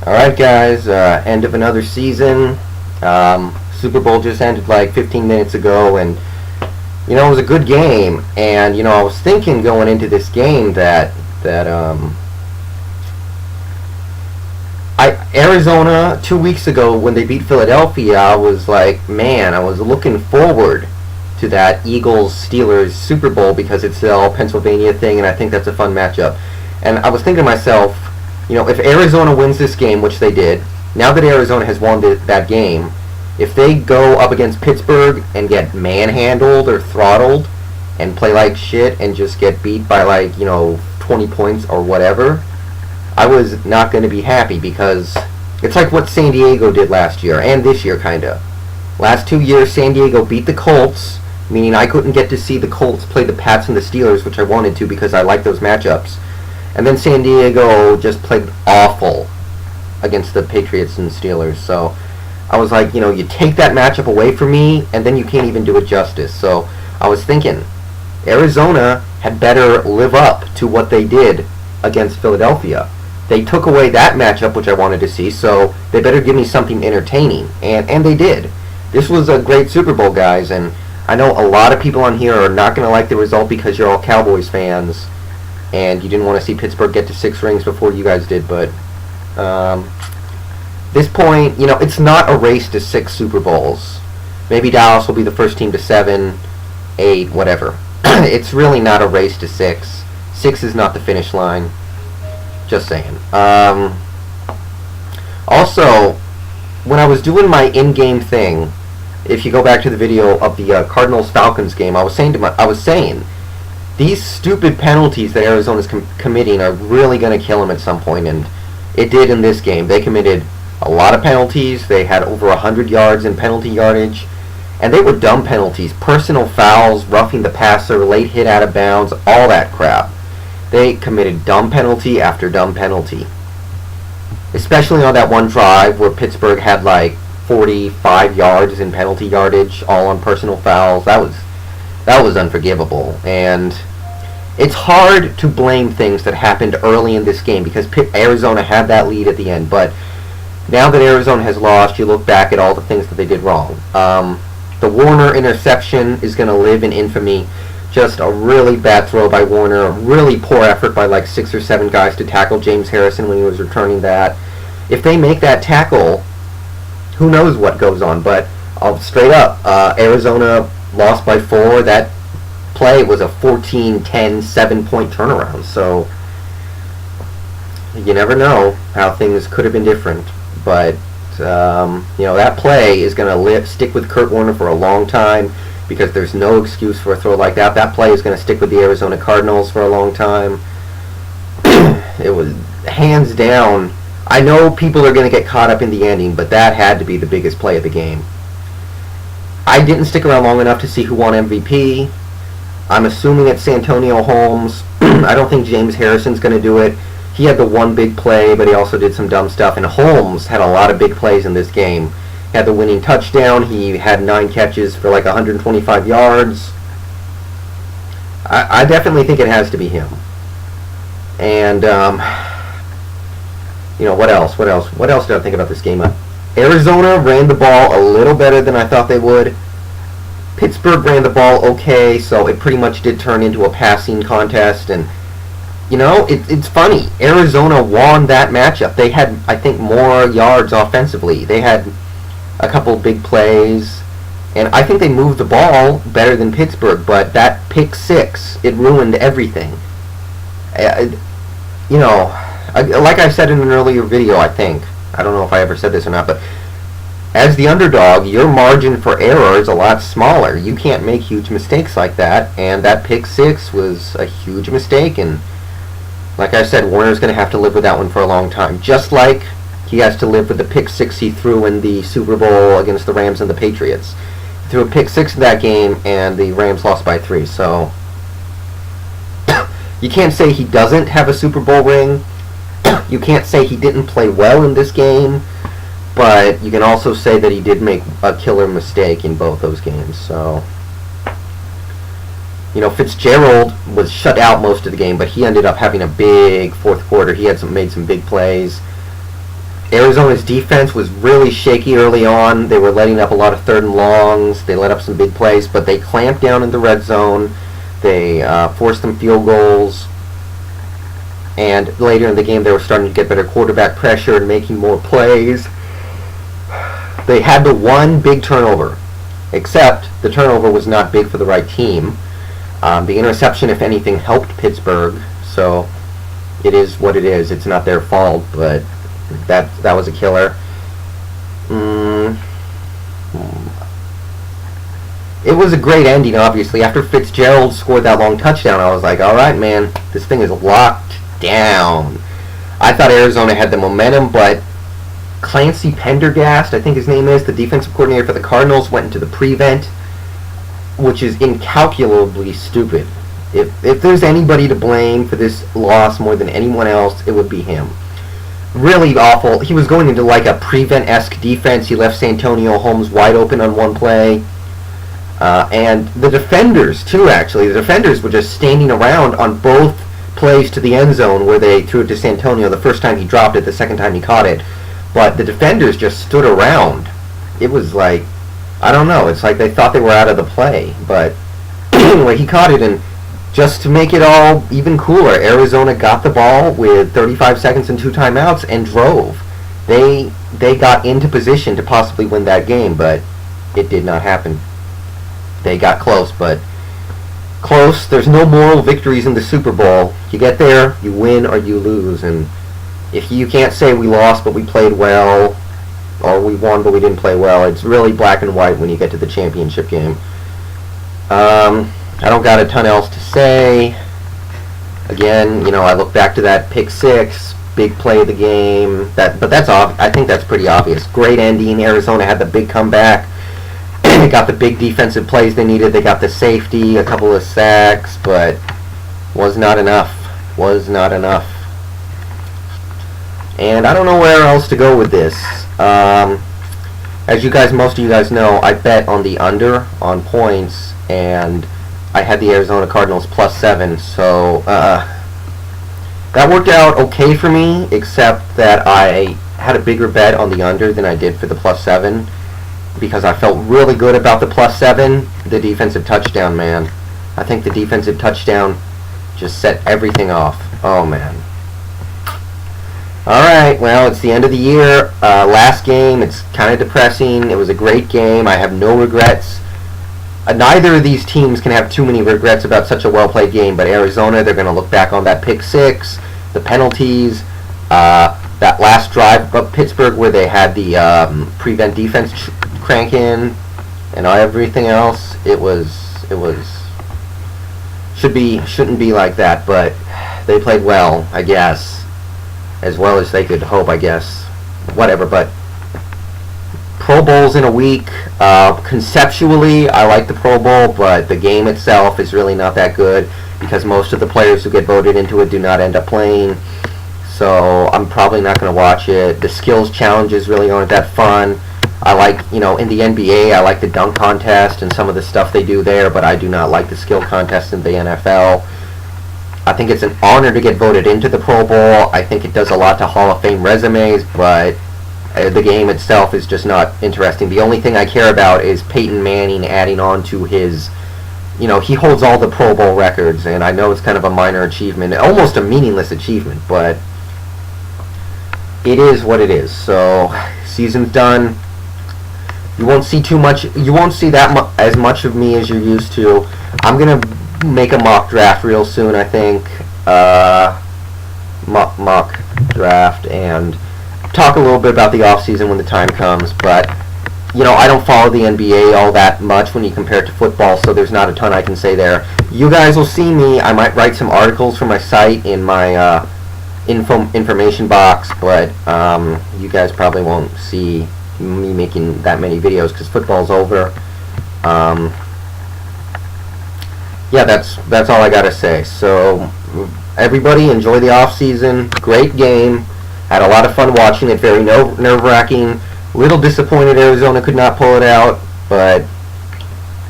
Alright guys, end of another season. Super Bowl just ended like 15 minutes ago, and it was a good game. And I was thinking going into this game that Arizona 2 weeks ago when they beat Philadelphia, I was like, man, I was looking forward to that Eagles-Steelers Super Bowl because it's the all Pennsylvania thing, and I think that's a fun matchup. And I was thinking to myself, if Arizona wins this game, which they did, now that Arizona has won that game, if they go up against Pittsburgh and get manhandled or throttled and play like shit and just get beat by 20 points or whatever, I was not going to be happy because it's like what San Diego did last year and this year, kind of. Last 2 years, San Diego beat the Colts, meaning I couldn't get to see the Colts play the Pats and the Steelers, which I wanted to because I like those matchups. And then San Diego just played awful against the Patriots and Steelers. So I was like, you take that matchup away from me, and then you can't even do it justice. So I was thinking, Arizona had better live up to what they did against Philadelphia. They took away that matchup, which I wanted to see, so they better give me something entertaining. And they did. This was a great Super Bowl, guys, and I know a lot of people on here are not going to like the result because you're all Cowboys fans, and you didn't want to see Pittsburgh get to 6 rings before you guys did, but this point, it's not a race to 6 Super Bowls. Maybe Dallas will be the first team to 7, 8, whatever. It's really not a race to 6. 6 is not the finish line. Just saying. Also, when I was doing my in-game thing, if you go back to the video of the Cardinals-Falcons game, I was saying, these stupid penalties that Arizona's committing are really going to kill them at some point, and it did in this game. They committed a lot of penalties. They had over 100 yards in penalty yardage, and they were dumb penalties. Personal fouls, roughing the passer, late hit out of bounds, all that crap. They committed dumb penalty after dumb penalty. Especially on that one drive where Pittsburgh had 45 yards in penalty yardage, all on personal fouls. That was unforgivable. And it's hard to blame things that happened early in this game because Arizona had that lead at the end. But now that Arizona has lost, you look back at all the things that they did wrong. The Warner interception is going to live in infamy. Just a really bad throw by Warner. A really poor effort by 6 or 7 guys to tackle James Harrison when he was returning that. If they make that tackle, who knows what goes on. But straight up, Arizona lost by 4. That play was a 14-10, 7-point turnaround. So you never know how things could have been different. But that play is going to stick with Kurt Warner for a long time because there's no excuse for a throw like that. That play is going to stick with the Arizona Cardinals for a long time. It was hands down. I know people are going to get caught up in the ending, but that had to be the biggest play of the game. I didn't stick around long enough to see who won MVP. I'm assuming it's Santonio Holmes. I don't think James Harrison's going to do it. He had the one big play, but he also did some dumb stuff. And Holmes had a lot of big plays in this game. He had the winning touchdown. He had 9 catches for 125 yards. I definitely think it has to be him. And, what else? What else did I think about this game? Arizona ran the ball a little better than I thought they would. Pittsburgh ran the ball okay, so it pretty much did turn into a passing contest. And it's funny. Arizona won that matchup. They had, I think, more yards offensively. They had a couple big plays, and I think they moved the ball better than Pittsburgh, but that pick 6, it ruined everything. Like I said in an earlier video, I think. I don't know if I ever said this or not, but as the underdog, your margin for error is a lot smaller. You can't make huge mistakes like that, and that pick 6 was a huge mistake, and like I said, Warner's going to have to live with that one for a long time. Just like he has to live with the pick 6 he threw in the Super Bowl against the Rams and the Patriots. He threw a pick 6 in that game, and the Rams lost by 3. So you can't say he doesn't have a Super Bowl ring. You can't say he didn't play well in this game. But you can also say that he did make a killer mistake in both those games. So Fitzgerald was shut out most of the game, but he ended up having a big fourth quarter. He had made some big plays. Arizona's defense was really shaky early on. They were letting up a lot of third and longs. They let up some big plays, but they clamped down in the red zone. They forced some field goals. And later in the game, they were starting to get better quarterback pressure and making more plays. They had the one big turnover, except the turnover was not big for the right team. The interception, if anything, helped Pittsburgh, so it is what it is. It's not their fault, but that was a killer. It was a great ending, obviously. After Fitzgerald scored that long touchdown, I was like, all right, man, this thing is locked down. I thought Arizona had the momentum, but Clancy Pendergast, I think his name is, the defensive coordinator for the Cardinals, went into the prevent, which is incalculably stupid. If there's anybody to blame for this loss more than anyone else, it would be him. Really awful. He was going into like a prevent-esque defense. He left Santonio Holmes wide open on one play. And the defenders, too, actually. The defenders were just standing around on both plays to the end zone where they threw it to Santonio. The first time he dropped it, the second time he caught it. But the defenders just stood around. It was like, I don't know, it's like they thought they were out of the play. But anyway, he caught it, and just to make it all even cooler, Arizona got the ball with 35 seconds and 2 timeouts and drove. They got into position to possibly win that game, but it did not happen. They got close, but close. There's no moral victories in the Super Bowl. You get there, you win or you lose, and if you can't say we lost but we played well, or we won but we didn't play well, it's really black and white when you get to the championship game. I don't got a ton else to say. Again, I look back to that pick six, big play of the game. I think that's pretty obvious. Great ending. Arizona had the big comeback. They got the big defensive plays they needed. They got the safety, a couple of sacks, but was not enough. Was not enough. And I don't know where else to go with this. As most of you guys know, I bet on the under on points, and I had the Arizona Cardinals +7, so that worked out okay for me, except that I had a bigger bet on the under than I did for the +7, because I felt really good about the +7. The defensive touchdown, man. I think the defensive touchdown just set everything off. Oh, man. Alright, well, it's the end of the year. Last game, it's kind of depressing. It was a great game. I have no regrets. Neither of these teams can have too many regrets about such a well-played game, but Arizona, they're going to look back on that pick six, the penalties, that last drive of Pittsburgh where they had the prevent defense crank in, and everything else. It shouldn't be like that, but they played well, I guess, as well as they could hope, I guess. Whatever, but Pro Bowls in a week. Conceptually, I like the Pro Bowl, but the game itself is really not that good because most of the players who get voted into it do not end up playing. So I'm probably not going to watch it. The skills challenges really aren't that fun. I like, in the NBA, I like the dunk contest and some of the stuff they do there, but I do not like the skill contest in the NFL. I think it's an honor to get voted into the Pro Bowl. I think it does a lot to Hall of Fame resumes, but the game itself is just not interesting. The only thing I care about is Peyton Manning adding on to his, he holds all the Pro Bowl records, and I know it's kind of a minor achievement, almost a meaningless achievement, but it is what it is. So, season's done. You won't see too much. You won't see as much of me as you're used to. I'm gonna make a mock draft real soon, I think. Mock draft, and talk a little bit about the off season when the time comes. But I don't follow the NBA all that much when you compare it to football, so there's not a ton I can say there. You guys will see me. I might write some articles for my site in my information box, but you guys probably won't see me making that many videos because football's over. Yeah, that's all I gotta say. So everybody enjoy the off season. Great game. Had a lot of fun watching it. Very nerve-wracking. Little disappointed Arizona could not pull it out, but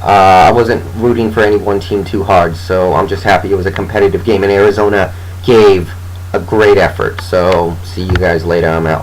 I wasn't rooting for any one team too hard, so I'm just happy it was a competitive game, and Arizona gave a great effort. So see you guys later. I'm out.